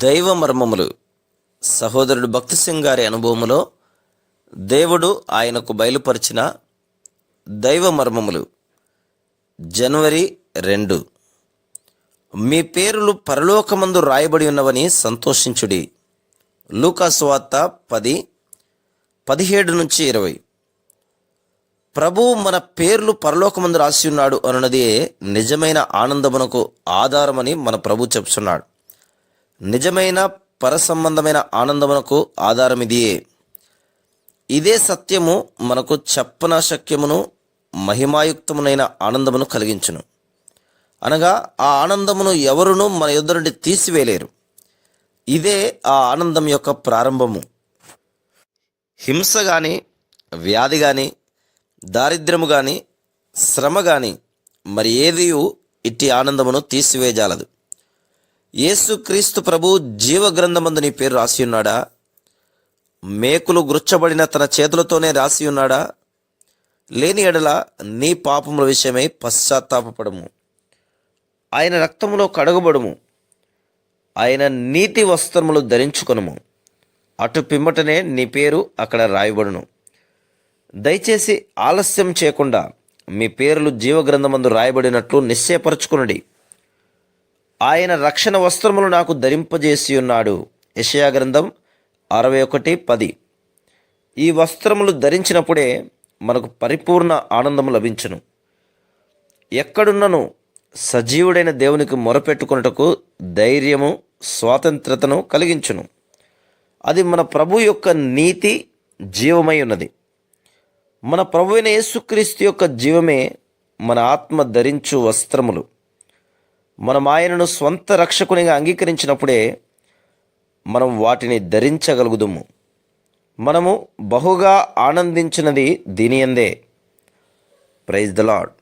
దైవ మర్మములు. సహోదరుడు భక్తి సింగ్ గారి అనుభవములో దేవుడు ఆయనకు బయలుపరిచిన దైవ మర్మములు. జనవరి 2. మీ పేరులు పరలోకమందు రాయబడి ఉన్నవని సంతోషించుడి. లూకా సువార్త 10:17-20. ప్రభువు మన పేర్లు పరలోకమందు రాసి ఉన్నాడు అన్నది నిజమైన ఆనందమునకు ఆధారమని మన ప్రభు చెప్తున్నాడు. నిజమైన పరసంబంధమైన ఆనందమునకు ఆధారం ఇదియే. ఇదే సత్యము మనకు చెప్పనాశక్యమును మహిమాయుక్తమునైన ఆనందమును కలిగించును. అనగా ఆ ఆనందమును ఎవరునూ మన యొద్ద నుండి తీసివేయలేరు. ఇదే ఆ ఆనందం యొక్క ప్రారంభము. హింస కానీ, వ్యాధి కానీ, దారిద్ర్యము కానీ, శ్రమ కానీ మరి ఏదియు ఇట్టి ఆనందమును తీసివేయజాలదు. యేసుక్రీస్తు ప్రభు జీవగ్రంథమందు నీ పేరు రాసి ఉన్నాడా? మేకులు గుర్చబడిన తన చేతులతోనే రాసి ఉన్నాడా? లేని ఎడల నీ పాపముల విషయమై పశ్చాత్తాపపడము. ఆయన రక్తములో కడగబడుము. ఆయన నీతి వస్త్రములు ధరించుకొనుము. అటు పిమ్మటనే నీ పేరు అక్కడ రాయబడును. దయచేసి ఆలస్యం చేయకుండా మీ పేర్లు జీవగ్రంథమందు రాయబడినట్లు నిశ్చయపరచుకునుడి. ఆయన రక్షణ వస్త్రములు నాకు ధరింపజేసి ఉన్నాడు. యెషయా గ్రంథం 61:10. ఈ వస్త్రములు ధరించినప్పుడే మనకు పరిపూర్ణ ఆనందము లభించును. ఎక్కడున్నను సజీవుడైన దేవునికి మొరపెట్టుకొనుటకు ధైర్యము, స్వాతంత్రతను కలిగించును. అది మన ప్రభు యొక్క నీతి జీవమై ఉన్నది. మన ప్రభు అయిన యేసుక్రీస్తు యొక్క జీవమే మన ఆత్మ ధరించు వస్త్రములు. మనం ఆయనను స్వంత రక్షకునిగా అంగీకరించినప్పుడే మనం వాటిని ధరించగలుగుదుము. మనము బహుగా ఆనందించినది దీని యందే. Praise the lord.